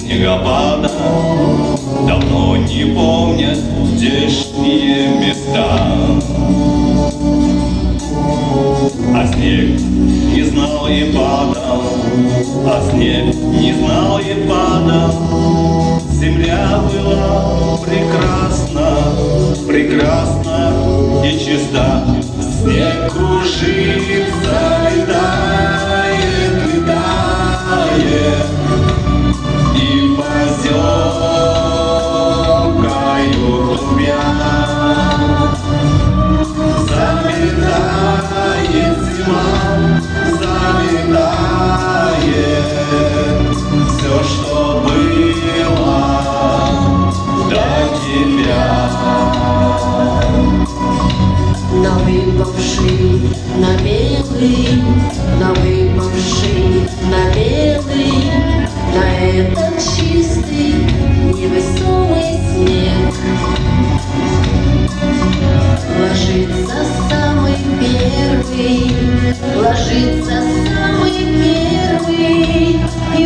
снегопада давно не помнят здешние места. А снег не знал и падал, а снег не знал и падал. Земля была прекрасна, прекрасна и чиста. Снег кружится, летает, летает, и по озеркою трубя заметает зима, заметает все, что было до тебя. Но выпавший на белый, но выпавший на белый, на этот чистый невесомый снег ложится самый первый, ложится самый первый и